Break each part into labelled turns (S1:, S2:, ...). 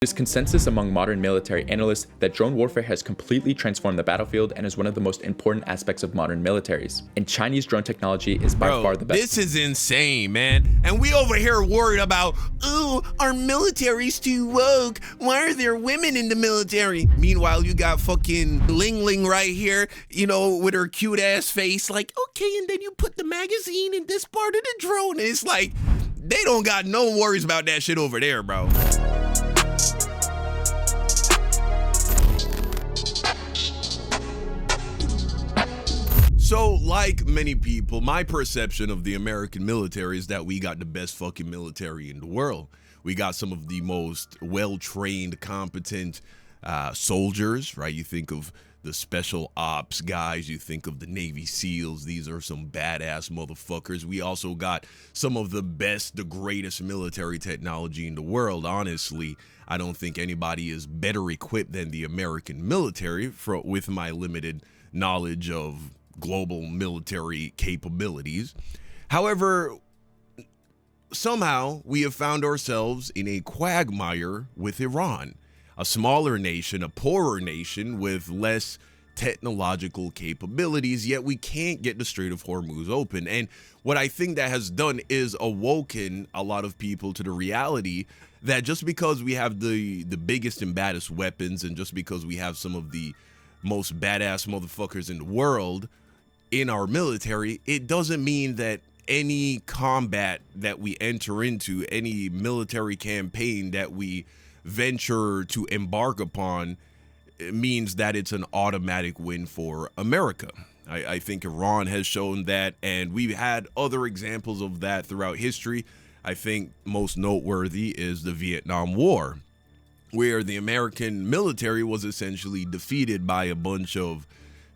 S1: There's consensus among modern military analysts that drone warfare has completely transformed the battlefield and is one of the most important aspects of modern militaries. And Chinese drone technology is by far the best.
S2: This is insane, man. And we over here worried about, oh, our military's too woke. Why are there women in the military? Meanwhile, you got fucking Ling Ling right here, you know, with her cute ass face, like, okay, and then you put the magazine in this part of the drone. And it's like, they don't got no worries about that shit over there, bro. So, like many people, my perception of the American military is that we got the best fucking military in the world. We got some of the most well-trained, competent soldiers, right? You think of the special ops guys, you think of the Navy SEALs. These are some badass motherfuckers. We also got some of the best, the greatest military technology in the world. Honestly, I don't think anybody is better equipped than the American military with my limited knowledge of global military capabilities. However, somehow we have found ourselves in a quagmire with Iran, a smaller nation, a poorer nation with less technological capabilities, yet we can't get the Strait of Hormuz open. And what I think that has done is awoken a lot of people to the reality that just because we have the biggest and baddest weapons, and just because we have some of the most badass motherfuckers in the world in our military, it doesn't mean that any combat that we enter into, any military campaign that we venture to embark upon, means that it's an automatic win for America. I think Iran has shown that, and we've had other examples of that throughout history. I think most noteworthy is the Vietnam War, where the American military was essentially defeated by a bunch of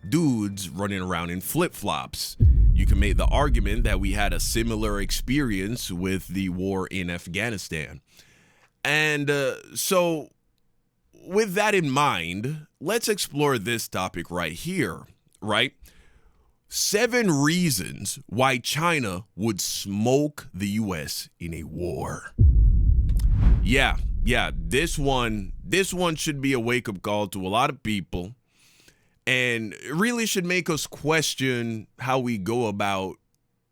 S2: dudes running around in flip-flops. You can make the argument that we had a similar experience with the war in Afghanistan. And so with that in mind, let's explore this topic right here, right? 7 reasons why China would smoke the US in a war. Yeah, this one should be a wake-up call to a lot of people, and it really should make us question how we go about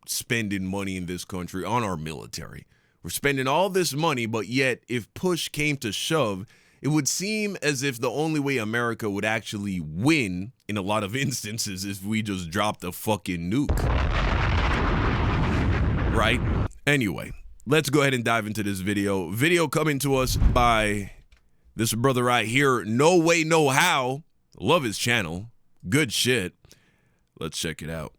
S2: spending money in this country on our military. We're spending all this money, but yet if push came to shove, it would seem as if the only way America would actually win in a lot of instances is if we just dropped a fucking nuke. Right? Anyway, let's go ahead and dive into this video. Video coming to us by this brother right here, No Way No How. Love his channel. Good shit. Let's check it out.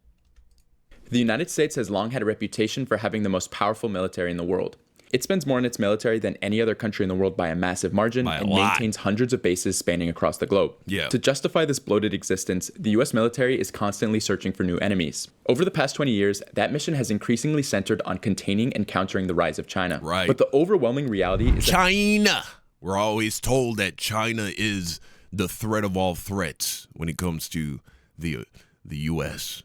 S1: The United States has long had a reputation for having the most powerful military in the world. It spends more on its military than any other country in the world by a massive margin and maintains hundreds of bases spanning across the globe.
S2: Yeah.
S1: To justify this bloated existence, the US military is constantly searching for new enemies. Over the past 20 years, that mission has increasingly centered on containing and countering the rise of China.
S2: Right.
S1: But the overwhelming reality is
S2: China. We're always told that China is the threat of all threats when it comes to the US.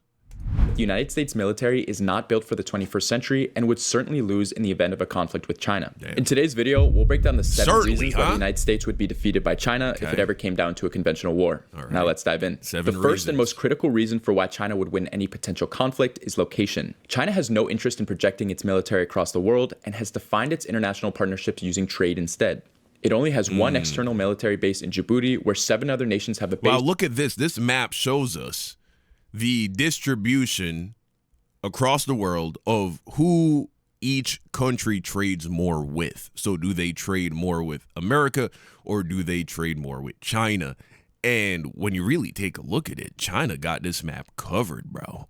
S1: The United States military is not built for the 21st century and would certainly lose in the event of a conflict with China. Damn. In today's video, we'll break down the 7 reasons why the United States would be defeated by China if it ever came down to a conventional war. Right. Now let's dive in. The first and most critical reason for why China would win any potential conflict is location. China has no interest in projecting its military across the world and has defined its international partnerships using trade instead. It only has one external military base in Djibouti, where 7 other nations have a base.
S2: Wow, look at this. This map shows us the distribution across the world of who each country trades more with. So do they trade more with America, or do they trade more with China? And when you really take a look at it, China got this map covered, bro.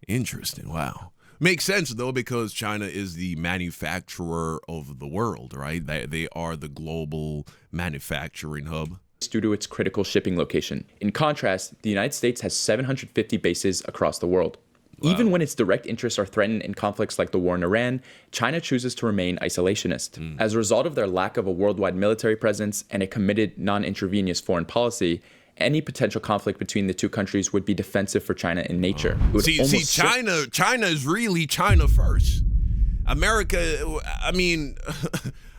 S2: Interesting. Wow. Makes sense, though, because China is the manufacturer of the world, right? They are the global manufacturing hub.
S1: Due to its critical shipping location. In contrast, the United States has 750 bases across the world. Wow. Even when its direct interests are threatened in conflicts like the war in Iran, China chooses to remain isolationist. As a result of their lack of a worldwide military presence and a committed non-intravenous foreign policy, any potential conflict between the two countries would be defensive for China in nature. China
S2: is really China first. America, I mean,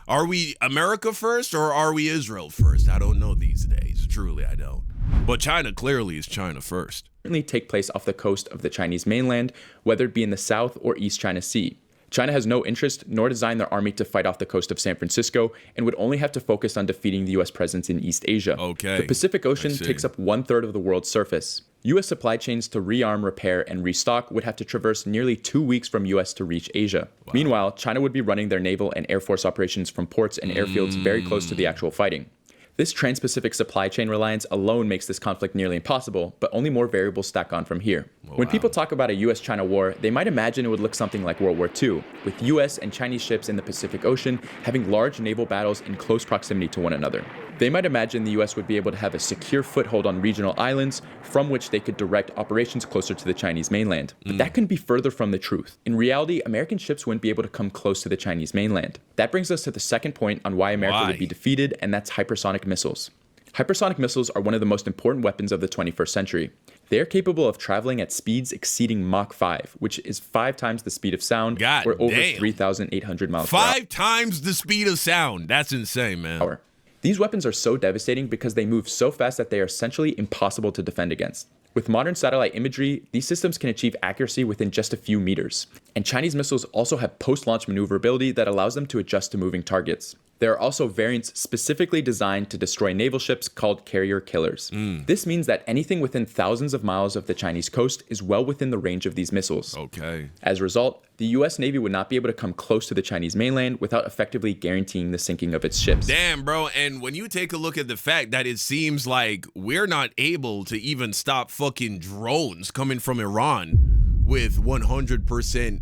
S2: Are we America first or are we Israel first? I don't know these days. Truly, I don't. But China clearly is China first.
S1: Take place off the coast of the Chinese mainland, whether it be in the South or East China Sea. China has no interest nor designed their army to fight off the coast of San Francisco and would only have to focus on defeating the U.S. presence in East Asia.
S2: Okay.
S1: The Pacific Ocean takes up 1/3 of the world's surface. U.S. supply chains to rearm, repair, and restock would have to traverse nearly 2 weeks from U.S. to reach Asia. Wow. Meanwhile, China would be running their naval and air force operations from ports and airfields very close to the actual fighting. This trans-Pacific supply chain reliance alone makes this conflict nearly impossible, but only more variables stack on from here. Wow. When people talk about a US-China war, they might imagine it would look something like World War II, with US and Chinese ships in the Pacific Ocean having large naval battles in close proximity to one another. They might imagine the US would be able to have a secure foothold on regional islands from which they could direct operations closer to the Chinese mainland. But that couldn't be further from the truth. In reality, American ships wouldn't be able to come close to the Chinese mainland. That brings us to the second point on why America would be defeated, and that's hypersonic missiles. Hypersonic missiles are one of the most important weapons of the 21st century. They are capable of traveling at speeds exceeding Mach 5, which is 5 times the speed of sound, or over 3,800 miles per hour.
S2: 5 times the speed of sound. That's insane, man.
S1: These weapons are so devastating because they move so fast that they are essentially impossible to defend against. With modern satellite imagery, these systems can achieve accuracy within just a few meters. And Chinese missiles also have post-launch maneuverability that allows them to adjust to moving targets. There are also variants specifically designed to destroy naval ships called carrier killers. This means that anything within thousands of miles of the Chinese coast is well within the range of these missiles.
S2: Okay.
S1: As a result, the US Navy would not be able to come close to the Chinese mainland without effectively guaranteeing the sinking of its ships.
S2: Damn, bro. And when you take a look at the fact that it seems like we're not able to even stop fucking drones coming from Iran with 100%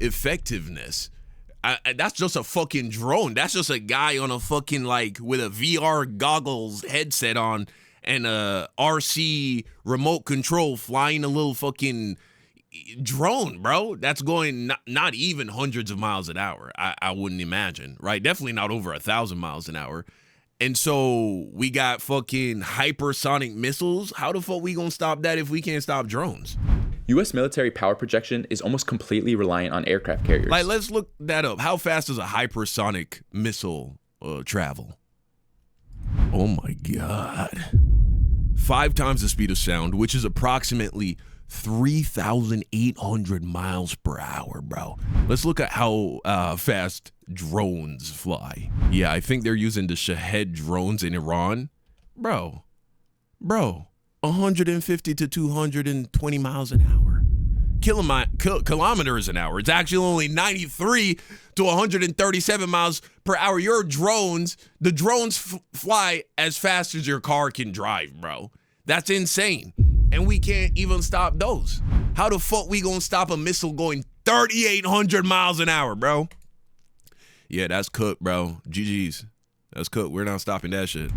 S2: effectiveness. That's just a fucking drone. That's just a guy on a fucking, like, with a VR goggles headset on and a RC remote control flying a little fucking drone, bro. That's going not even hundreds of miles an hour. I wouldn't imagine, right? Definitely not over 1,000 miles an hour. And so we got fucking hypersonic missiles. How the fuck we gonna stop that if we can't stop drones?
S1: U.S. military power projection is almost completely reliant on aircraft carriers.
S2: Like, let's look that up. How fast does a hypersonic missile travel? Oh my God. 5 times the speed of sound, which is approximately 3,800 miles per hour, bro. Let's look at how fast drones fly. Yeah, I think they're using the Shahed drones in Iran. Bro. 150 to 220 miles an hour. Kilometers an hour. It's actually only 93 to 137 miles per hour. Your drones, the drones fly as fast as your car can drive, bro. That's insane. And we can't even stop those. How the fuck we gonna stop a missile going 3,800 miles an hour, bro? Yeah, that's cooked, bro. GG's. That's cooked. We're not stopping that shit.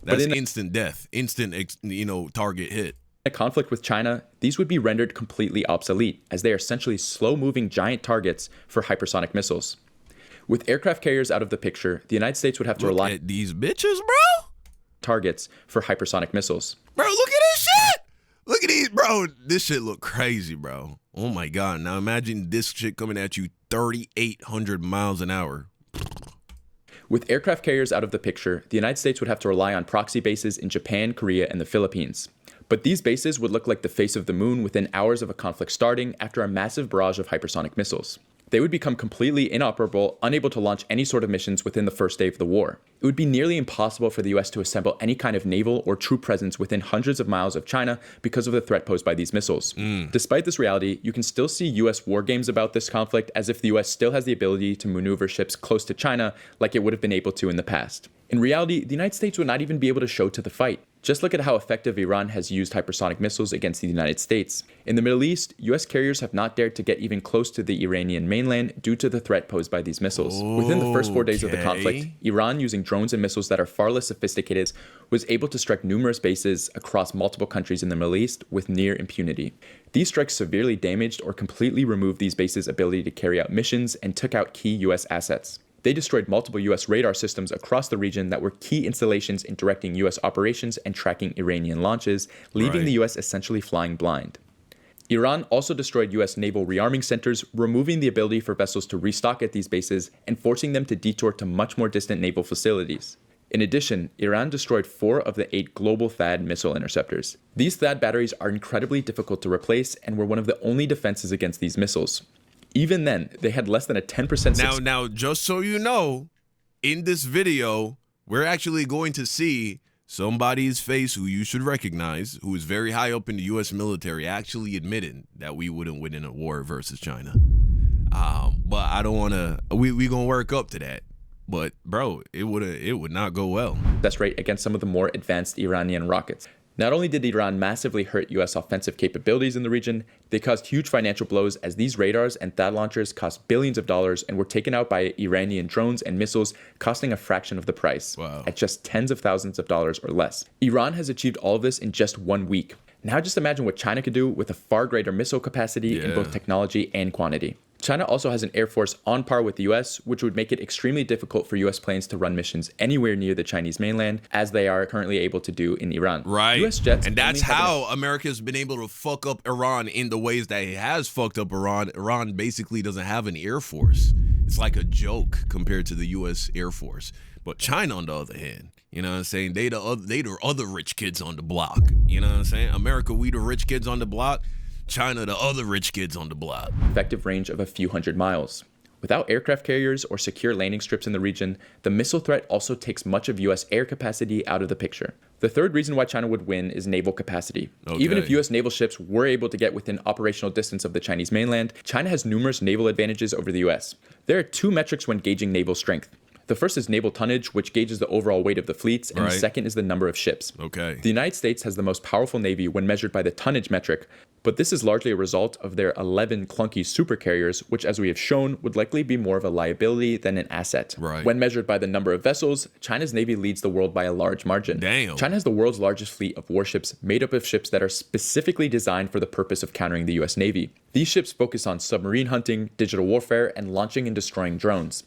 S2: That's instant death, instant, target hit.
S1: In a conflict with China, these would be rendered completely obsolete, as they are essentially slow-moving giant targets for hypersonic missiles. With aircraft carriers out of the picture, the United States would have to rely
S2: on these bitches, bro.
S1: Targets for hypersonic missiles.
S2: Bro, look at this shit. Look at these, bro. This shit look crazy, bro. Oh my God. Now imagine this shit coming at you 3,800 miles an hour.
S1: With aircraft carriers out of the picture, the United States would have to rely on proxy bases in Japan, Korea, and the Philippines. But these bases would look like the face of the moon within hours of a conflict starting after a massive barrage of hypersonic missiles. They would become completely inoperable, unable to launch any sort of missions within the first day of the war. It would be nearly impossible for the US to assemble any kind of naval or troop presence within hundreds of miles of China because of the threat posed by these missiles. Despite this reality, you can still see US war games about this conflict as if the US still has the ability to maneuver ships close to China like it would have been able to in the past. In reality, the United States would not even be able to show to the fight. Just look at how effective Iran has used hypersonic missiles against the United States. In the Middle East, US carriers have not dared to get even close to the Iranian mainland due to the threat posed by these missiles. Within the first 4 days of the conflict, Iran, using drones and missiles that are far less sophisticated, was able to strike numerous bases across multiple countries in the Middle East with near impunity. These strikes severely damaged or completely removed these bases' ability to carry out missions and took out key US assets. They destroyed multiple US radar systems across the region that were key installations in directing US operations and tracking Iranian launches, leaving the US essentially flying blind. Iran also destroyed US naval rearming centers, removing the ability for vessels to restock at these bases and forcing them to detour to much more distant naval facilities. In addition, Iran destroyed 4 of the 8 global THAAD missile interceptors. These THAAD batteries are incredibly difficult to replace and were one of the only defenses against these missiles. Even then, they had less than a 10%
S2: Now, just so you know, in this video, we're actually going to see somebody's face who you should recognize, who is very high up in the U.S. military, actually admitting that we wouldn't win in a war versus China. But I don't want to. We gonna work up to that. But bro, it would not go well.
S1: Success rate against some of the more advanced Iranian rockets. Not only did Iran massively hurt US offensive capabilities in the region, they caused huge financial blows as these radars and THAAD launchers cost billions of dollars and were taken out by Iranian drones and missiles, costing a fraction of the price, at just tens of thousands of dollars or less. Iran has achieved all of this in just 1 week. Now just imagine what China could do with a far greater missile capacity in both technology and quantity. China also has an air force on par with the US, which would make it extremely difficult for US planes to run missions anywhere near the Chinese mainland, as they are currently able to do in Iran. US jets,
S2: and that's how America's been able to fuck up Iran in the ways that it has fucked up Iran. Iran basically doesn't have an air force. It's like a joke compared to the US Air Force. But China, on the other hand, you know what I'm saying? They the other rich kids on the block. You know what I'm saying? America, we the rich kids on the block. China, the other rich kids on the block.
S1: Effective range of a few hundred miles. Without aircraft carriers or secure landing strips in the region, the missile threat also takes much of US air capacity out of the picture. The third reason why China would win is naval capacity. Even if US naval ships were able to get within operational distance of the Chinese mainland, China has numerous naval advantages over the US. There are 2 metrics when gauging naval strength. The first is naval tonnage, which gauges the overall weight of the fleets, and the second is the number of ships. The United States has the most powerful navy when measured by the tonnage metric, but this is largely a result of their 11 clunky supercarriers, which, as we have shown, would likely be more of a liability than an asset. When measured by the number of vessels, China's navy leads the world by a large margin. China has the world's largest fleet of warships, made up of ships that are specifically designed for the purpose of countering the US Navy. These ships focus on submarine hunting, digital warfare, and launching and destroying drones.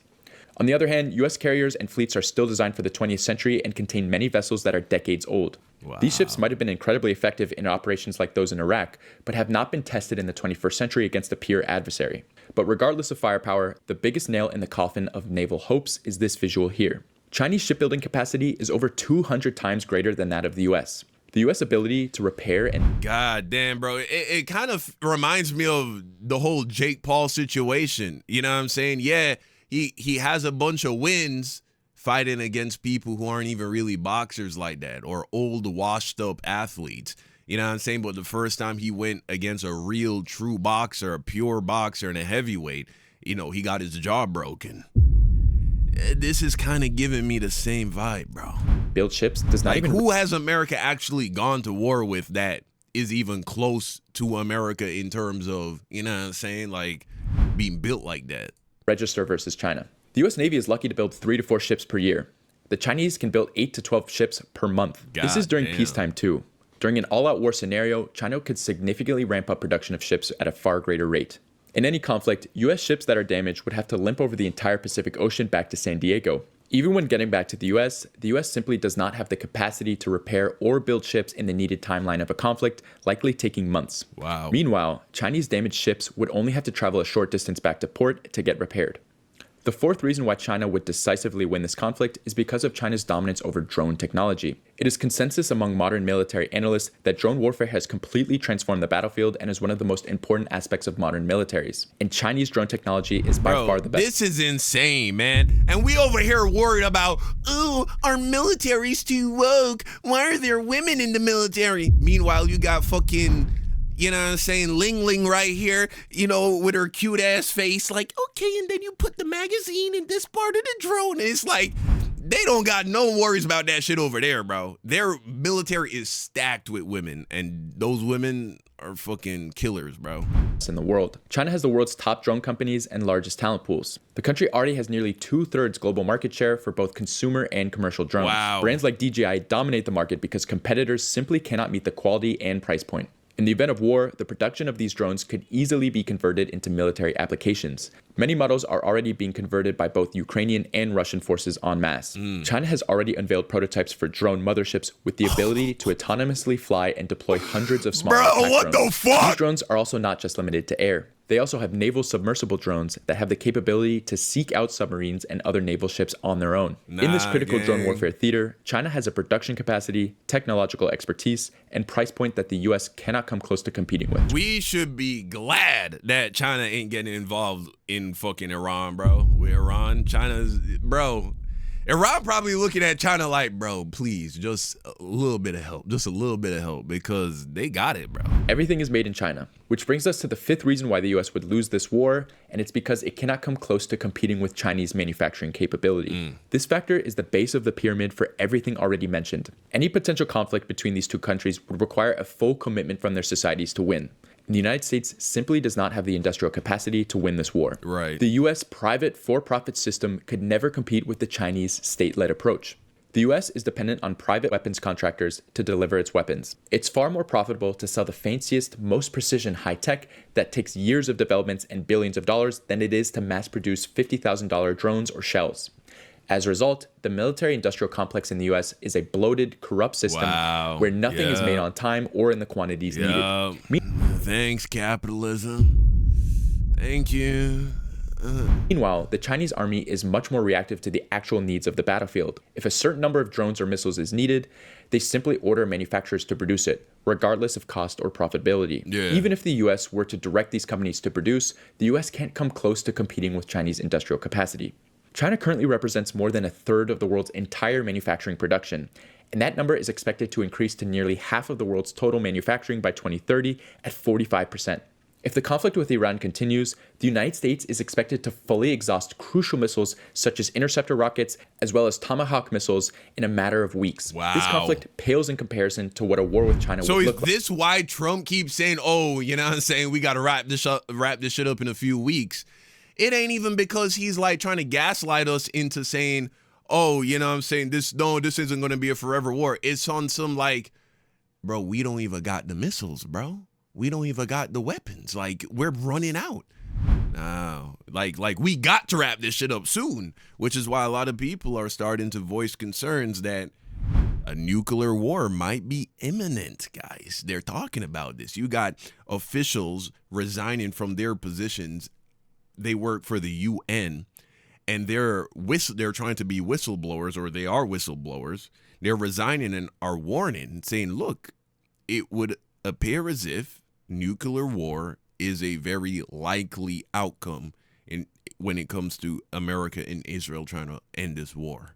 S1: On the other hand, US carriers and fleets are still designed for the 20th century and contain many vessels that are decades old. These ships might have been incredibly effective in operations like those in Iraq, but have not been tested in the 21st century against a peer adversary. But regardless of firepower, the biggest nail in the coffin of naval hopes is this visual here. Chinese shipbuilding capacity is over 200 times greater than that of the US. The US ability to repair and...
S2: God damn, bro. It kind of reminds me of the whole Jake Paul situation. You know what I'm saying? Yeah. He has a bunch of wins fighting against people who aren't even really boxers like that, or old washed up athletes. You know what I'm saying? But the first time he went against a real true boxer, a pure boxer and a heavyweight, you know, he got his jaw broken. This is kind of giving me the same vibe, bro.
S1: Build ships does not even...
S2: Who has America actually gone to war with that is even close to America in terms of, you know what I'm saying, like being built like that?
S1: Register versus China. The US Navy is lucky to build 3 to 4 ships per year. The Chinese can build 8 to 12 ships per month. This is during peacetime too. During an all-out war scenario, China could significantly ramp up production of ships at a far greater rate. In any conflict, US ships that are damaged would have to limp over the entire Pacific Ocean back to San Diego. Even when getting back to the US simply does not have the capacity to repair or build ships in the needed timeline of a conflict, likely taking months. Meanwhile, Chinese damaged ships would only have to travel a short distance back to port to get repaired. The fourth reason why China would decisively win this conflict is because of China's dominance over drone technology. It is consensus among modern military analysts that drone warfare has completely transformed the battlefield and is one of the most important aspects of modern militaries. And Chinese drone technology is by far the best.
S2: This is insane, man. And we over here worried about, oh, our military's too woke. Why are there women in the military? Meanwhile, you got fucking... You know what I'm saying? Ling Ling right here, you know, with her cute ass face, like, okay, and then you put the magazine in this part of the drone. And it's like, they don't got no worries about that shit over there, bro. Their military is stacked with women, and those women are fucking killers, bro.
S1: In the world. China has the world's top drone companies and largest talent pools. The country already has nearly 2/3 global market share for both consumer and commercial drones. Brands like DJI dominate the market because competitors simply cannot meet the quality and price point. In the event of war, the production of these drones could easily be converted into military applications. Many models are already being converted by both Ukrainian and Russian forces en masse. China has already unveiled prototypes for drone motherships with the ability to autonomously fly and deploy hundreds of small
S2: Bro, what
S1: drones.
S2: the fuck?
S1: These drones are also not just limited to air. They also have naval submersible drones that have the capability to seek out submarines and other naval ships on their own. In this critical drone warfare theater, China has a production capacity, technological expertise, and price point that the US cannot come close to competing with.
S2: We should be glad that China ain't getting involved in fucking Iran, bro. With Iran, Iran probably looking at China like, bro, please, just a little bit of help. Just a little bit of help, because they got it, bro.
S1: Everything is made in China, which brings us to the fifth reason why the US would lose this war, and it's because it cannot come close to competing with Chinese manufacturing capability. This factor is the base of the pyramid for everything already mentioned. Any potential conflict between these two countries would require a full commitment from their societies to win. The United States simply does not have the industrial capacity to win this war.
S2: Right.
S1: The US private for-profit system could never compete with the Chinese state-led approach. The US is dependent on private weapons contractors to deliver its weapons. It's far more profitable to sell the fanciest, most precision high-tech that takes years of developments and billions of dollars than it is to mass-produce $50,000 drones or shells. As a result, the military-industrial complex in the US is a bloated, corrupt system where nothing is made on time or in the quantities needed.
S2: Thanks, capitalism. Thank you.
S1: Meanwhile, the Chinese army is much more reactive to the actual needs of the battlefield. If a certain number of drones or missiles is needed, they simply order manufacturers to produce it, regardless of cost or profitability. Even if the US were to direct these companies to produce, the US can't come close to competing with Chinese industrial capacity. China currently represents more than a third of the world's entire manufacturing production, and that number is expected to increase to nearly half of the world's total manufacturing by 2030 at 45%. If the conflict with Iran continues, the United States is expected to fully exhaust crucial missiles such as interceptor rockets as well as Tomahawk missiles in a matter of weeks. This conflict pales in comparison to what a war with China would look like.
S2: So is this why Trump keeps saying, oh, you know what I'm saying, we got to wrap this shit up in a few weeks? It ain't even because he's like trying to gaslight us into saying, oh, you know what I'm saying, this isn't going to be a forever war. It's on some like, bro, we don't even got the missiles, bro. We don't even got the weapons. Like, we're running out. No, like we got to wrap this shit up soon, which is why a lot of people are starting to voice concerns that a nuclear war might be imminent, guys. They're talking about this. You got officials resigning from their positions. They work for the UN, and they're trying to be whistleblowers, or they are whistleblowers. They're resigning and are warning, saying, look, it would appear as if nuclear war is a very likely outcome when it comes to America and Israel trying to end this war.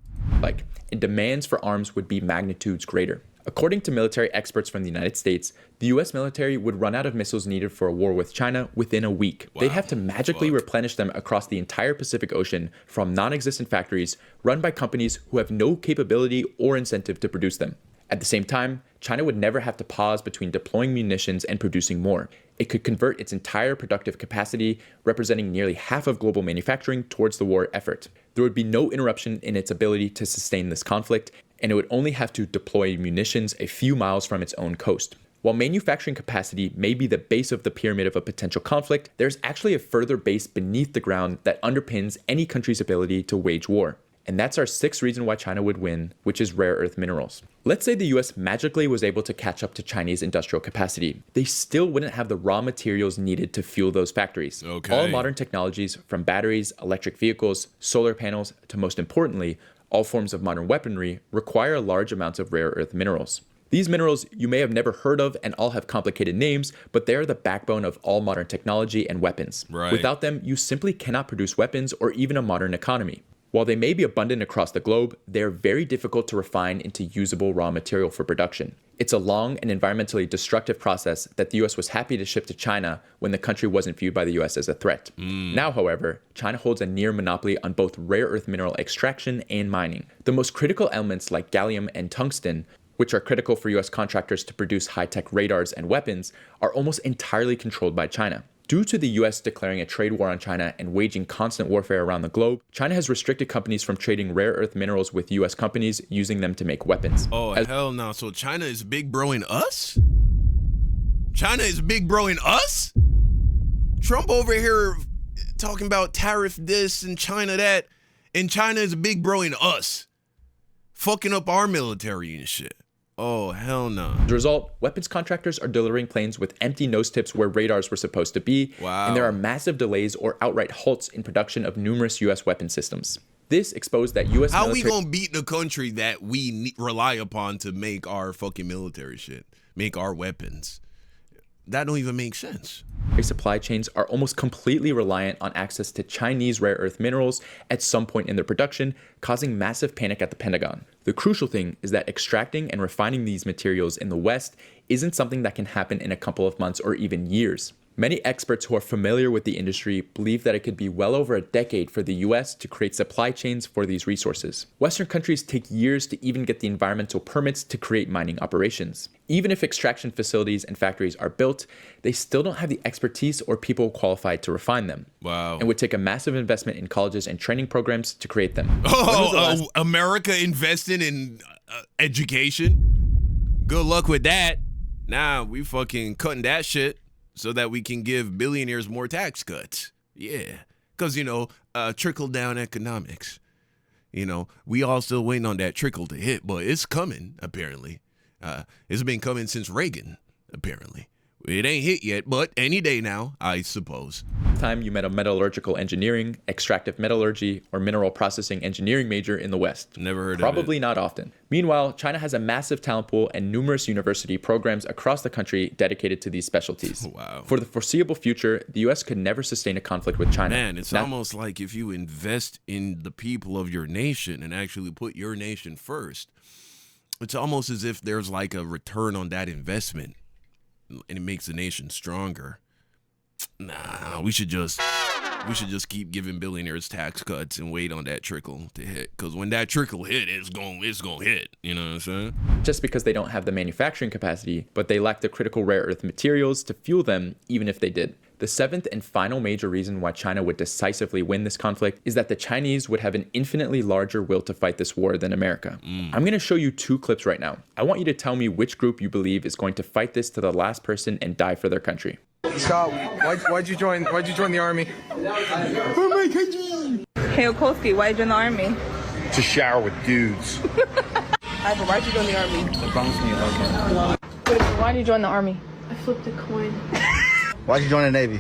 S1: And demands for arms would be magnitudes greater. According to military experts from the United States, the US military would run out of missiles needed for a war with China within a week. They'd have to magically replenish them across the entire Pacific Ocean from non-existent factories run by companies who have no capability or incentive to produce them. At the same time, China would never have to pause between deploying munitions and producing more. It could convert its entire productive capacity, representing nearly half of global manufacturing, towards the war effort. There would be no interruption in its ability to sustain this conflict, and it would only have to deploy munitions a few miles from its own coast. While manufacturing capacity may be the base of the pyramid of a potential conflict, there's actually a further base beneath the ground that underpins any country's ability to wage war. And that's our sixth reason why China would win, which is rare earth minerals. Let's say the US magically was able to catch up to Chinese industrial capacity. They still wouldn't have the raw materials needed to fuel those factories. All modern technologies, from batteries, electric vehicles, solar panels, to most importantly, all forms of modern weaponry, require large amounts of rare earth minerals. These minerals you may have never heard of and all have complicated names, but they are the backbone of all modern technology and weapons. Without them, you simply cannot produce weapons or even a modern economy. While they may be abundant across the globe, they are very difficult to refine into usable raw material for production. It's a long and environmentally destructive process that the US was happy to ship to China when the country wasn't viewed by the US as a threat. Now, however, China holds a near monopoly on both rare earth mineral extraction and mining. The most critical elements like gallium and tungsten, which are critical for US contractors to produce high-tech radars and weapons, are almost entirely controlled by China. Due to the US declaring a trade war on China and waging constant warfare around the globe, China has restricted companies from trading rare earth minerals with US companies, using them to make weapons.
S2: Oh, hell no. So China is big broing us? China is big broing us? Trump over here talking about tariff this and China that, and China is big broing us, fucking up our military and shit. Oh, hell no.
S1: As a result, weapons contractors are delivering planes with empty nose tips where radars were supposed to be, and there are massive delays or outright halts in production of numerous U.S. weapon systems. This exposed that U.S.
S2: How we gonna beat the country that we rely upon to make our fucking military shit, make our weapons? That don't even make sense.
S1: Supply chains are almost completely reliant on access to Chinese rare earth minerals at some point in their production, causing massive panic at the Pentagon. The crucial thing is that extracting and refining these materials in the West isn't something that can happen in a couple of months or even years. Many experts who are familiar with the industry believe that it could be well over a decade for the US to create supply chains for these resources. Western countries take years to even get the environmental permits to create mining operations. Even if extraction facilities and factories are built, they still don't have the expertise or people qualified to refine them.
S2: Wow.
S1: And would take a massive investment in colleges and training programs to create them.
S2: America investing in education? Good luck with that. Nah, we fucking cutting that shit so that we can give billionaires more tax cuts. Yeah. Because, trickle-down economics. We all still waiting on that trickle to hit, but it's coming, apparently. It's been coming since Reagan, apparently. It ain't hit yet, but any day now, I suppose.
S1: Time you met a metallurgical engineering, extractive metallurgy, or mineral processing engineering major in the West.
S2: Never heard of it.
S1: Probably not often. Meanwhile, China has a massive talent pool and numerous university programs across the country dedicated to these specialties.
S2: Wow.
S1: For the foreseeable future, the US could never sustain a conflict with China.
S2: Man, it's almost like if you invest in the people of your nation and actually put your nation first, it's almost as if there's like a return on that investment. And it makes the nation stronger. Nah, we should just keep giving billionaires tax cuts and wait on that trickle to hit. Because when that trickle hit, it's gonna hit. You know what I'm saying?
S1: Just because they don't have the manufacturing capacity, but they lack the critical rare earth materials to fuel them, even if they did. The seventh and final major reason why China would decisively win this conflict is that the Chinese would have an infinitely larger will to fight this war than America. I'm going to show you two clips right now. I want you to tell me which group you believe is going to fight this to the last person and die for their country.
S3: Scott, why'd you join the army? For my country.
S4: Hey Okolski, why'd you join the army?
S3: To shower with dudes.
S4: Ivor, why'd you join the army?
S3: It bumps me, okay.
S4: Why'd you join the army?
S5: I flipped a coin.
S3: Why'd you join the Navy?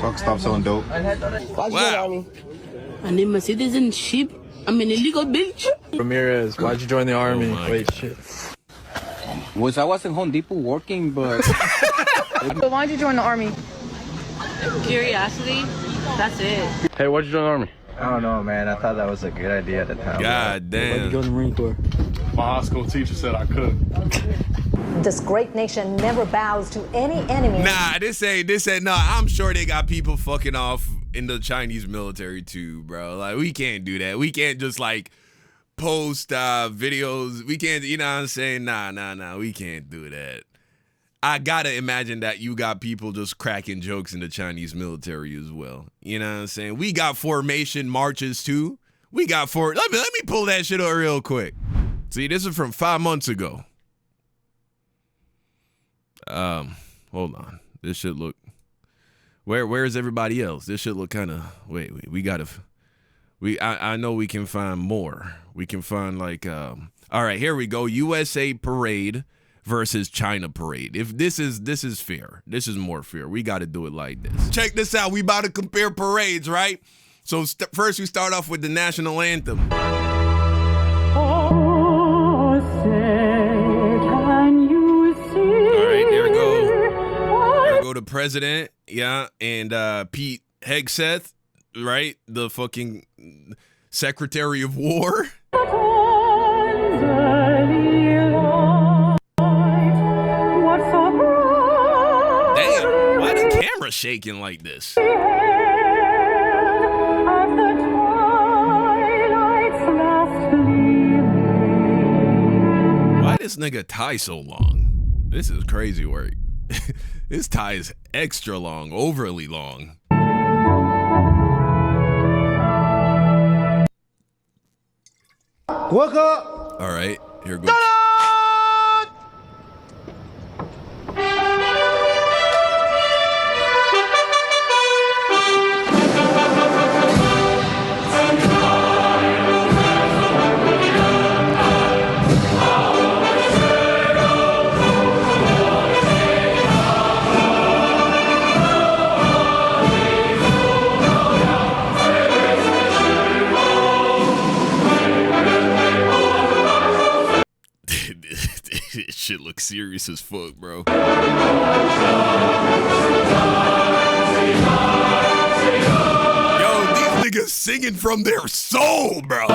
S3: Fuck, stop selling dope.
S4: Why'd you join the army?
S5: I need my citizenship. I'm an illegal bitch.
S3: Ramirez, why'd you join the army?
S2: Wait,
S3: shit.
S6: I was in Home Depot working, but...
S4: So why'd you join the army?
S5: Curiosity. That's it.
S3: Hey, why'd you join the army?
S7: I don't know, man. I thought that was a good idea at the time.
S2: God damn.
S6: Join the Marine Corps.
S3: My high school teacher said I could.
S8: This great nation never bows to any enemy.
S2: Nah, this ain't, nah, I'm sure they got people fucking off in the Chinese military too, bro. Like, we can't do that. We can't just, like, post videos. We can't, you know what I'm saying? Nah, we can't do that. I gotta imagine that you got people just cracking jokes in the Chinese military as well. You know what I'm saying? We got formation marches too. We got let me pull that shit up real quick. See, this is from 5 months ago. Hold on. This should look. Where is everybody else? This should look kind of. Wait. I know we can find more. We can find like. All right, here we go. USA parade versus China parade. If this is fair. This is more fair. We got to do it like this. Check this out. We about to compare parades, right? So first we start off with the national anthem. The president, yeah, and Pete Hegseth, right? The fucking Secretary of War. Damn, why the camera shaking like this? Why this nigga tie so long? This is crazy work. This tie is extra long, overly long.
S3: Wake up!
S2: All right, here goes. Shit looks serious as fuck, bro. Yo, these niggas singing from their soul, bro.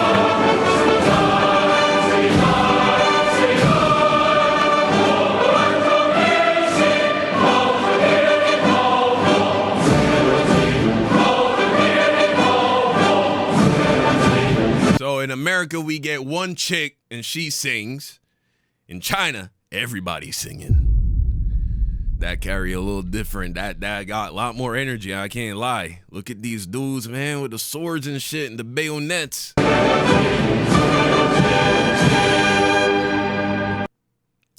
S2: So in America, we get one chick and she sings. In China, everybody's singing. That carry a little different. That got a lot more energy. I can't lie. Look at these dudes, man, with the swords and shit and the bayonets.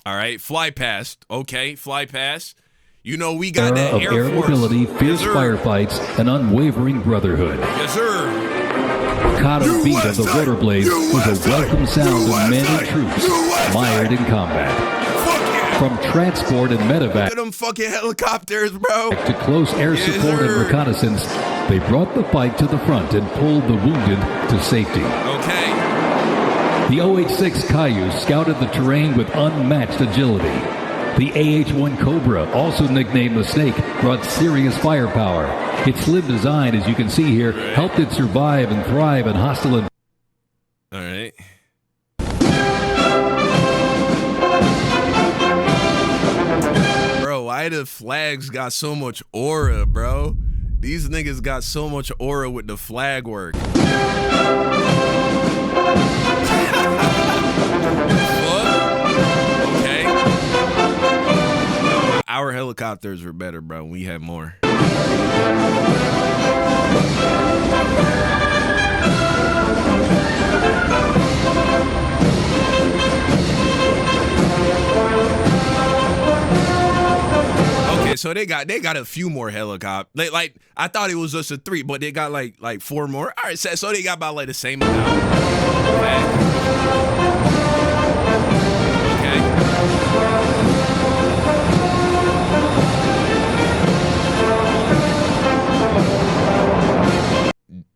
S2: All right, fly past. Okay, fly past. You know we got that Air Force.
S9: Mobility, fierce firefights, and unwavering brotherhood.
S2: Yes, sir.
S9: Staccato beat of the rotor blades was a welcome sound to many troops mired in combat. From transport and medevac
S2: Look at them fucking helicopters, bro.
S9: to close air support and reconnaissance, they brought the fight to the front and pulled the wounded to safety.
S2: Okay.
S9: The OH-6 Cayuse scouted the terrain with unmatched agility. The AH-1 Cobra, also nicknamed the Snake, brought serious firepower. Its slim design, as you can see here, helped it survive and thrive in hostile environments.
S2: All right. Bro, why the flags got so much aura, bro? These niggas got so much aura with the flag work. Okay. Our helicopters were better, bro. We had more. Okay, so they got a few more helicopters. Like I thought it was just a 3, but they got like 4 more. All right, so they got about like the same amount. Okay.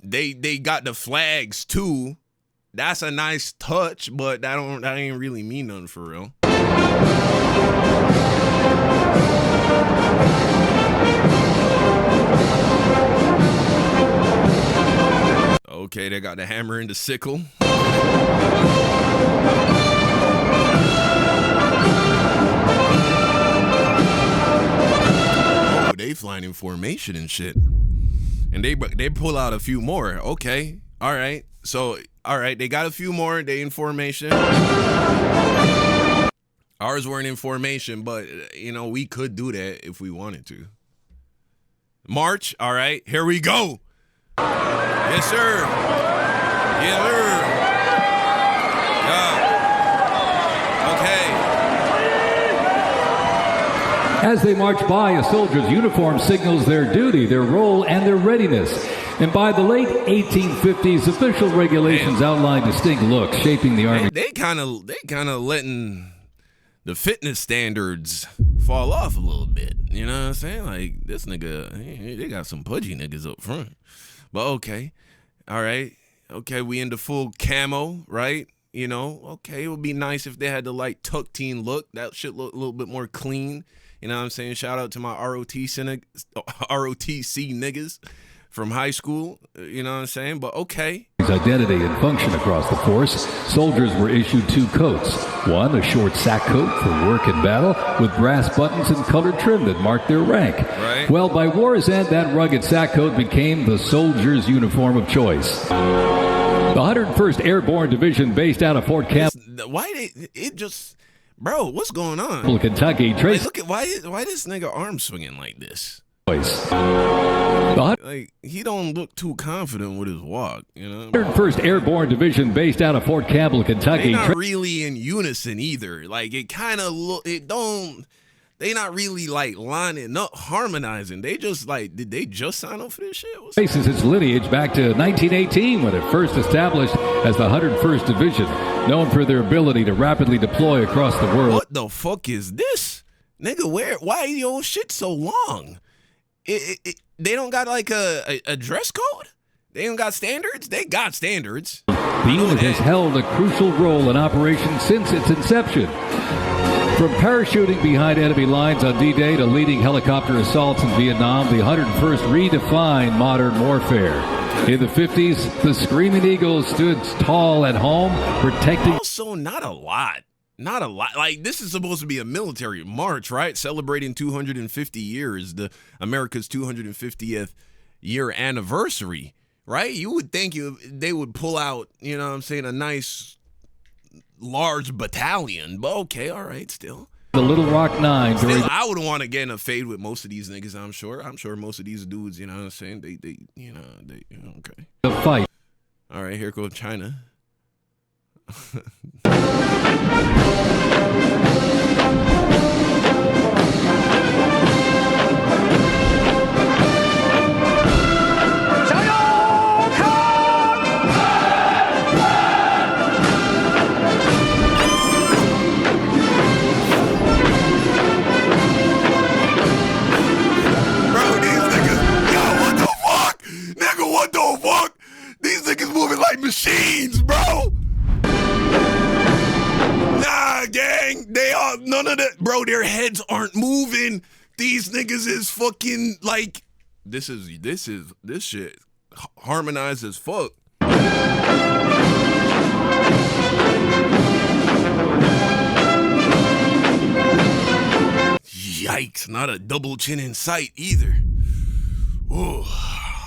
S2: They got the flags too. That's a nice touch, but that ain't really mean nothing for real. Okay, they got the hammer and the sickle. Oh, they flying in formation and shit. And they pull out a few more. Okay. All right. So, all right. They got a few more. They in formation. Ours weren't in formation, but, you know, we could do that if we wanted to. March. All right. Here we go. Yes, sir. Yes, sir. Yeah. Okay.
S9: As they march by, a soldier's uniform signals their duty, their role, and their readiness. And by the late 1850s, official regulations outlined distinct looks shaping the Army.
S2: They kind of letting the fitness standards fall off a little bit. You know what I'm saying? Like, this nigga, they got some pudgy niggas up front. But okay. All right. Okay, we in the full camo, right? You know, okay, it would be nice if they had the like tuck teen look. That shit look a little bit more clean. You know what I'm saying? Shout out to my ROTC niggas from high school. You know what I'm saying? But okay.
S9: Identity and function across the force. Soldiers were issued 2 coats. One, a short sack coat for work and battle with brass buttons and colored trim that marked their rank.
S2: Right.
S9: Well, by war's end, that rugged sack coat became the soldier's uniform of choice. The 101st Airborne Division, based out of Fort Campbell.
S2: Bro, what's going on?
S9: Kentucky.
S2: Like, look at why this nigga arm swinging like this? Like, he don't look too confident with his walk, you know?
S9: 101st Airborne Division, based out of Fort Campbell, Kentucky.
S2: They're not really in unison either. Like, it kind of they not really like lining up, harmonizing. They just like, did they just sign up for this shit?
S9: Traces its lineage back to 1918 when it first established as the 101st Division, known for their ability to rapidly deploy across the world.
S2: What the fuck is this? Nigga, why your shit so long? They don't got like a dress code? They don't got standards? They got standards.
S9: The unit has held a crucial role in operation since its inception. From parachuting behind enemy lines on D-Day to leading helicopter assaults in Vietnam, the 101st redefined modern warfare. In the 50s, the Screaming Eagles stood tall at home, protecting...
S2: Also, not a lot. Not a lot. Like, this is supposed to be a military march, right? Celebrating 250 years, America's 250th year anniversary, right? You would think they would pull out, you know what I'm saying, a nice... large battalion, but okay, all right, still.
S9: The Little Rock Nine.
S2: Still, I would want to get in a fade with most of these niggas, I'm sure. I'm sure most of these dudes, you know what I'm saying, they okay.
S9: The fight.
S2: All right, here goes China. What the fuck? These niggas moving like machines, bro. Nah, gang. They are none of that, bro. Their heads aren't moving. These niggas is fucking like this shit harmonized as fuck. Yikes, not a double chin in sight either. Ooh.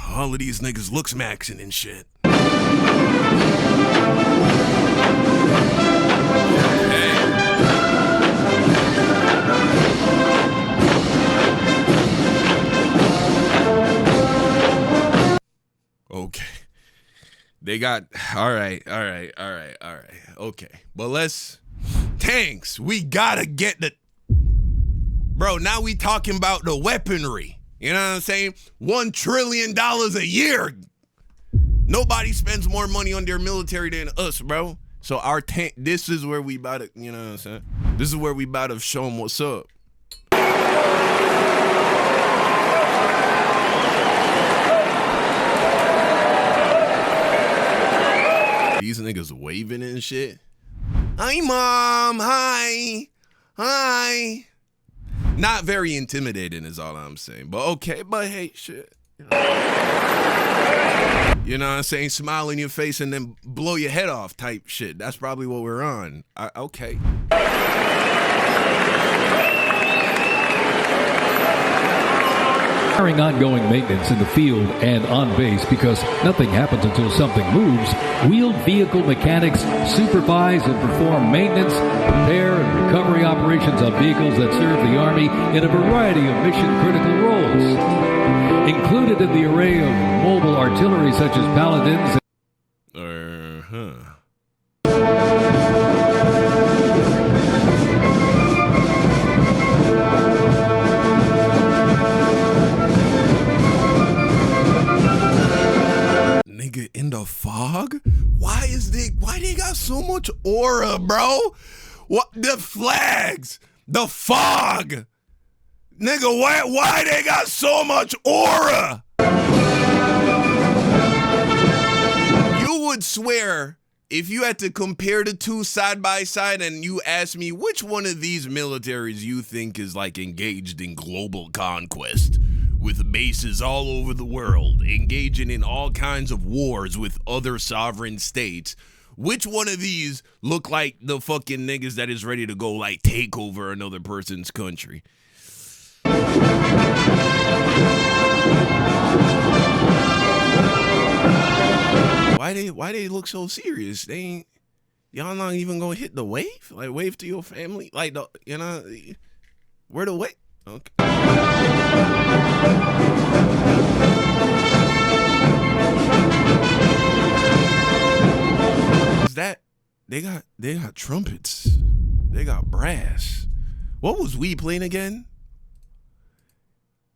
S2: All of these niggas looks maxing and shit. Okay. They got, all right. Okay. But let's, tanks, we gotta get the, bro, now we talking about the weaponry. You know what I'm saying? $1 trillion a year. Nobody spends more money on their military than us, bro. So our tank, this is where we about to, you know what I'm saying? This is where we about to show them what's up. These niggas waving and shit. Hi, Mom. Hi. Not very intimidating is all I'm saying. But okay, but hey, shit. You know what I'm saying? Smile in your face and then blow your head off type shit. That's probably what we're on. Okay.
S9: Requiring ongoing maintenance in the field and on base because nothing happens until something moves. Wheeled vehicle mechanics supervise and perform maintenance, repair, and recovery operations on vehicles that serve the Army in a variety of mission-critical roles. Included in the array of mobile artillery such as Paladins.
S2: Nigga, in the fog? Why they got so much aura, bro? What the flags? The fog? Nigga, why they got so much aura? You would swear if you had to compare the two side by side and you ask me which one of these militaries you think is like engaged in global conquest with bases all over the world, engaging in all kinds of wars with other sovereign states, which one of these look like the fucking niggas that is ready to go like take over another person's country? Why they look so serious? They ain't, y'all not even gonna hit the wave? Like wave to your family? Like the, you know, where the wave? Okay. Is that they got trumpets. They got brass. What was we playing again?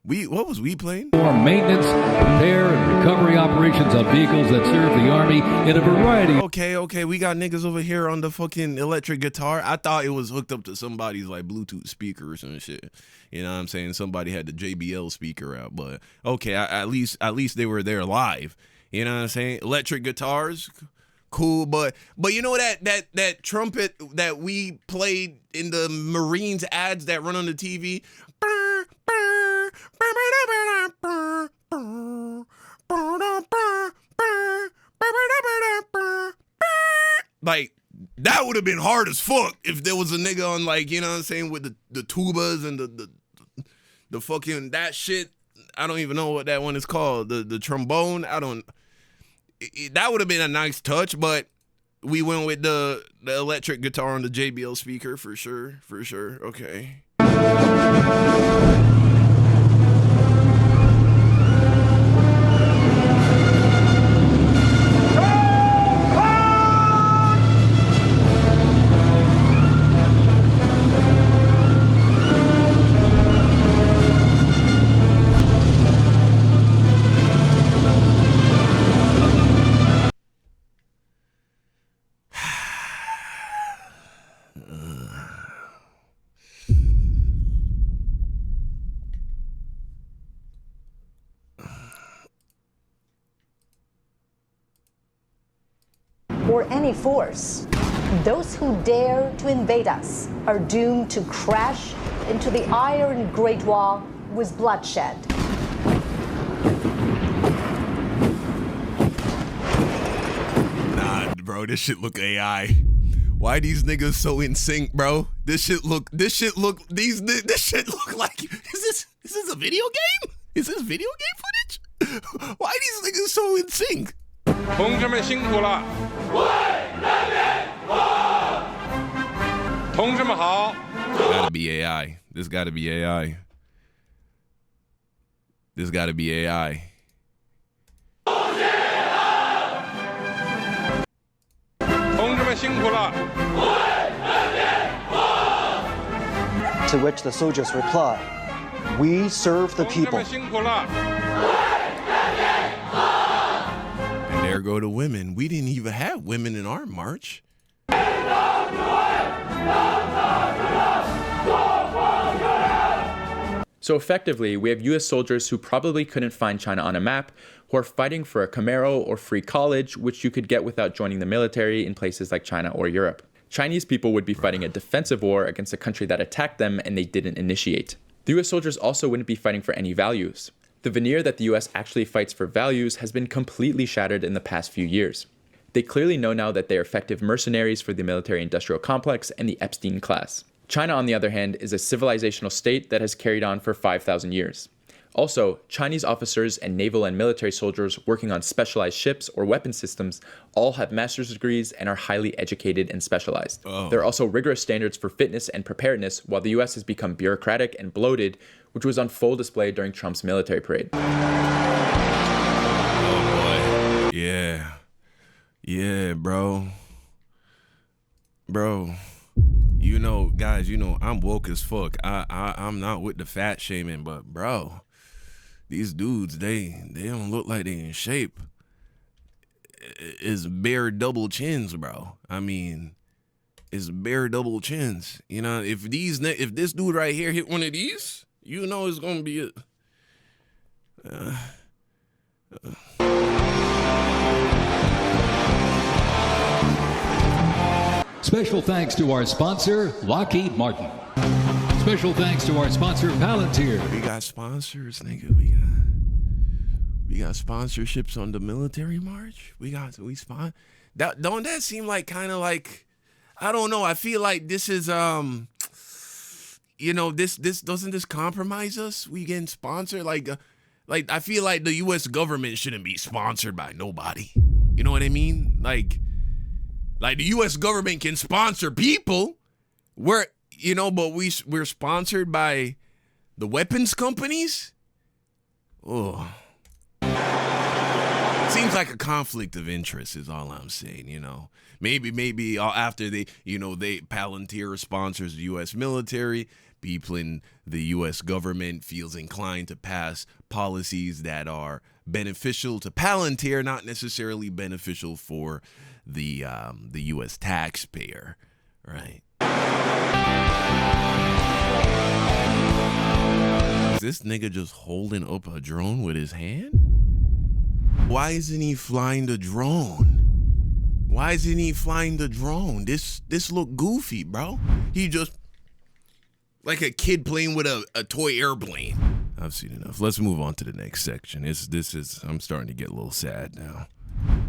S2: What was we playing?
S9: For maintenance, repair, and recovery operations on vehicles that serve the Army in a variety.
S2: Okay. We got niggas over here on the fucking electric guitar. I thought it was hooked up to somebody's like Bluetooth speakers and shit. You know what I'm saying? Somebody had the JBL speaker out, but okay, at least they were there live. You know what I'm saying? Electric guitars. cool, but you know that trumpet that we played in the Marines ads that run on the TV? Like, that would have been hard as fuck if there was a nigga on, like, you know what I'm saying, with the tubas and the fucking that shit. I don't even know what that one is called. The trombone. That would have been a nice touch, but we went with the electric guitar on the JBL speaker for sure. Okay.
S8: Or any force. Those who dare to invade us are doomed to crash into the Iron Great Wall with bloodshed.
S2: Nah, bro, this shit look AI. Why these niggas so in sync, bro? This shit look like, is this a video game? Is this video game footage? Why these niggas so in sync?
S10: 同志们辛苦了，为人民服务。同志们好。
S2: Gotta be AI. This gotta be AI. This gotta be AI.
S11: To which the soldiers reply, "We serve the people."
S2: And there go the women. We didn't even have women in our march.
S1: So effectively, we have US soldiers who probably couldn't find China on a map, who are fighting for a Camaro or free college, which you could get without joining the military in places like China or Europe. Chinese people would be fighting a defensive war against a country that attacked them and they didn't initiate. The US soldiers also wouldn't be fighting for any values. The veneer that the US actually fights for values has been completely shattered in the past few years. They clearly know now that they are effective mercenaries for the military-industrial complex and the Epstein class. China, on the other hand, is a civilizational state that has carried on for 5,000 years. Also, Chinese officers and naval and military soldiers working on specialized ships or weapon systems all have master's degrees and are highly educated and specialized. There are also rigorous standards for fitness and preparedness, while the US has become bureaucratic and bloated, which was on full display during Trump's military parade.
S2: Oh boy. Yeah, bro. You know, guys, you know, I'm woke as fuck. I'm not with the fat shaming, but bro, these dudes, they don't look like they in shape. It's bare double chins, bro. I mean, it's bare double chins. You know, if this dude right here hit one of these, you know it's gonna be a
S9: Special thanks to our sponsor, Lockheed Martin. Special thanks to our sponsor, Palantir.
S2: We got sponsors, nigga. We got sponsorships on the military march. Don't that seem like kind of like, I don't know. I feel like this is you know, this doesn't this compromise us? We getting sponsored like I feel like the US government shouldn't be sponsored by nobody. You know what I mean? Like the U.S. government can sponsor people, but we're sponsored by the weapons companies. Oh, seems like a conflict of interest is all I'm saying. You know, maybe after they Palantir sponsors the U.S. military, people in the U.S. government feels inclined to pass policies that are beneficial to Palantir, not necessarily beneficial for the U.S. taxpayer, right? Is this nigga just holding up a drone with his hand? Why isn't he flying the drone? Why isn't he flying the drone? This look goofy, bro. He just like a kid playing with a toy airplane. I've seen enough. Let's move on to the next section. I'm starting to get a little sad now.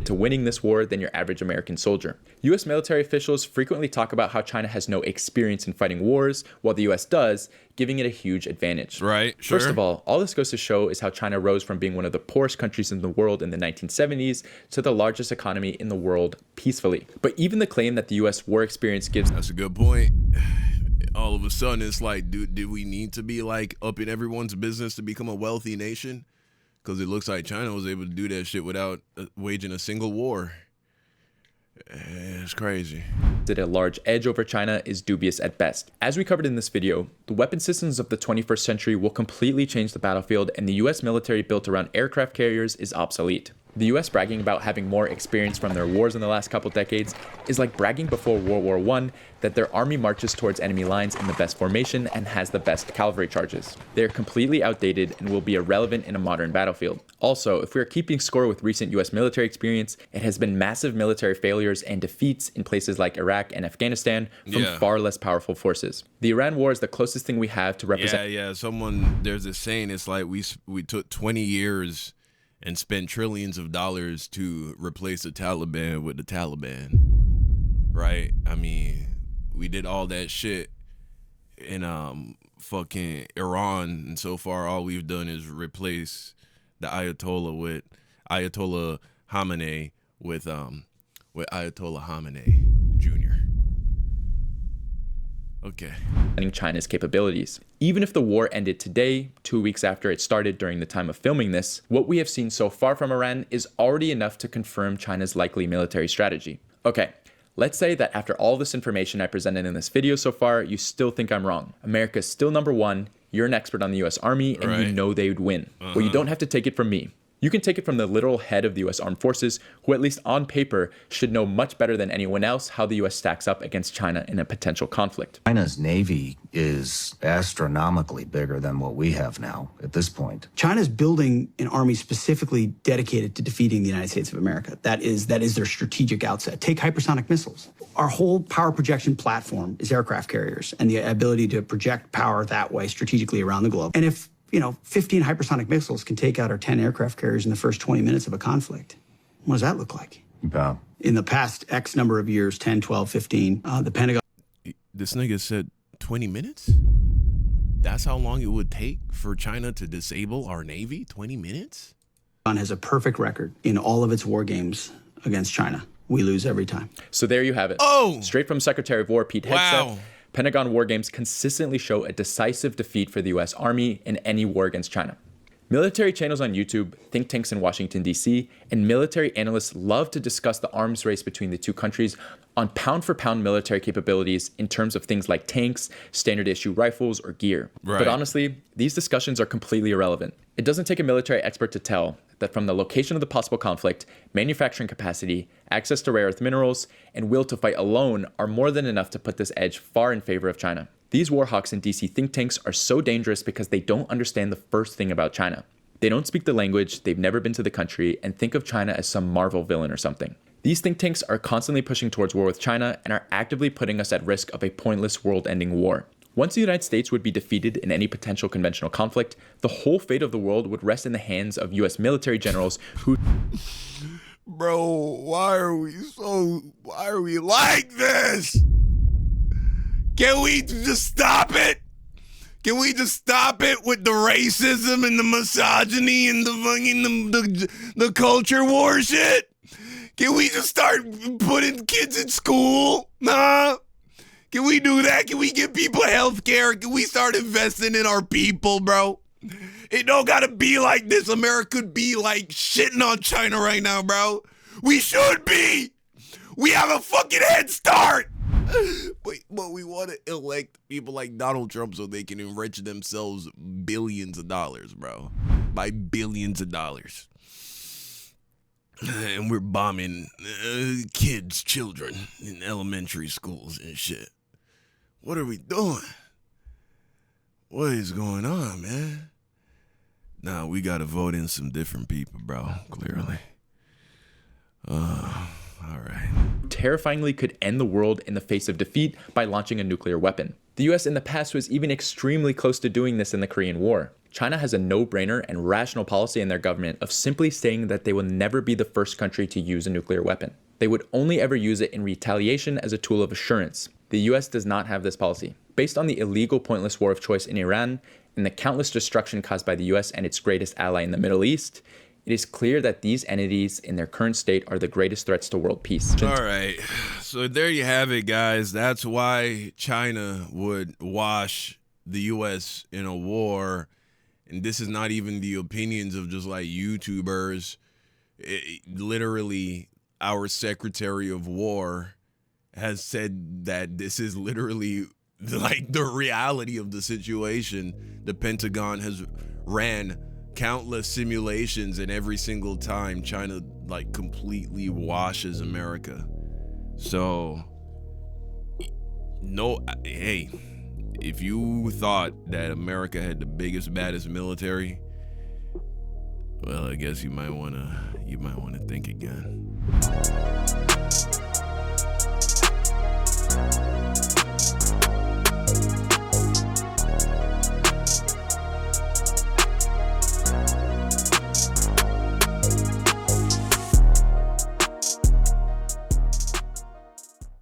S1: To winning this war than your average American soldier. US military officials frequently talk about how China has no experience in fighting wars, while the US does, giving it a huge advantage.
S2: Right, sure.
S1: First of all this goes to show is how China rose from being one of the poorest countries in the world in the 1970s to the largest economy in the world peacefully. But even the claim that the US war experience gives...
S2: That's a good point. All of a sudden, it's like, do we need to be like up in everyone's business to become a wealthy nation? Because it looks like China was able to do that shit without waging a single war. It's crazy.
S1: That a large edge over China is dubious at best. As we covered in this video, the weapon systems of the 21st century will completely change the battlefield, and the US military built around aircraft carriers is obsolete. The US bragging about having more experience from their wars in the last couple decades is like bragging before World War I that their army marches towards enemy lines in the best formation and has the best cavalry charges. They are completely outdated and will be irrelevant in a modern battlefield. Also, if we are keeping score with recent US military experience, it has been massive military failures and defeats in places like Iraq and Afghanistan from far less powerful forces. The Iran war is the closest thing we have to represent...
S2: There's a saying, it's like we took 20 years and spent trillions of dollars to replace the Taliban with the Taliban, right? I mean, we did all that shit in fucking Iran, and so far all we've done is replace the Ayatollah Khamenei with Ayatollah Khamenei Jr. Okay.
S1: China's capabilities. Even if the war ended today, 2 weeks after it started during the time of filming this, what we have seen so far from Iran is already enough to confirm China's likely military strategy. Okay, let's say that after all this information I presented in this video so far, you still think I'm wrong. America's still #1, you're an expert on the US Army, and you know they would win. Well, you don't have to take it from me. You can take it from the literal head of the US Armed Forces, who at least on paper should know much better than anyone else how the US stacks up against China in a potential conflict.
S12: China's Navy is astronomically bigger than what we have now at this point.
S13: China's building an army specifically dedicated to defeating the United States of America. That is their strategic outset. Take hypersonic missiles. Our whole power projection platform is aircraft carriers and the ability to project power that way strategically around the globe. And if 15 hypersonic missiles can take out our 10 aircraft carriers in the first 20 minutes of a conflict, what does that look like?
S12: Yeah.
S13: In the past X number of years, 10, 12, 15, the Pentagon...
S2: This nigga said 20 minutes? That's how long it would take for China to disable our Navy? 20 minutes?
S13: ...has a perfect record in all of its war games against China. We lose every time.
S1: So there you have it.
S2: Oh!
S1: Straight from Secretary of War Pete Hegseth. Pentagon war games consistently show a decisive defeat for the US Army in any war against China. Military channels on YouTube, think tanks in Washington, D.C., and military analysts love to discuss the arms race between the two countries on pound-for-pound military capabilities in terms of things like tanks, standard issue rifles, or gear.
S2: Right.
S1: But honestly, these discussions are completely irrelevant. It doesn't take a military expert to tell that from the location of the possible conflict, manufacturing capacity, access to rare earth minerals, and will to fight alone are more than enough to put this edge far in favor of China. These warhawks in DC think tanks are so dangerous because they don't understand the first thing about China. They don't speak the language, they've never been to the country, and think of China as some Marvel villain or something. These think tanks are constantly pushing towards war with China and are actively putting us at risk of a pointless world-ending war. Once the United States would be defeated in any potential conventional conflict, the whole fate of the world would rest in the hands of US military generals who...
S2: Bro, why are we like this? Can we just stop it? Can we just stop it with the racism and the misogyny and the fucking the culture war shit? Can we just start putting kids in school? Nah. Can we do that? Can we give people health care? Can we start investing in our people, bro? It don't gotta be like this. America could be like shitting on China right now, bro. We should be. We have a fucking head start. But we want to elect people like Donald Trump so they can enrich themselves billions of dollars, bro. By billions of dollars. And we're bombing children in elementary schools and shit. What are we doing? What is going on, man? Nah, we gotta vote in some different people, bro, clearly. All right.
S1: Terrifyingly could end the world in the face of defeat by launching a nuclear weapon. The US in the past was even extremely close to doing this in the Korean War. China has a no-brainer and rational policy in their government of simply saying that they will never be the first country to use a nuclear weapon. They would only ever use it in retaliation as a tool of assurance. The US does not have this policy. Based on the illegal, pointless war of choice in Iran and the countless destruction caused by the US and its greatest ally in the Middle East, it is clear that these entities in their current state are the greatest threats to world peace.
S2: All right, so there you have it, guys. That's why China would wash the US in a war. And this is not even the opinions of just like YouTubers. Literally, our Secretary of War has said that this is literally like the reality of the situation. The Pentagon has ran countless simulations, and every single time China like completely washes America. So no, hey, if you thought that America had the biggest, baddest military, well, I guess you might want to think again.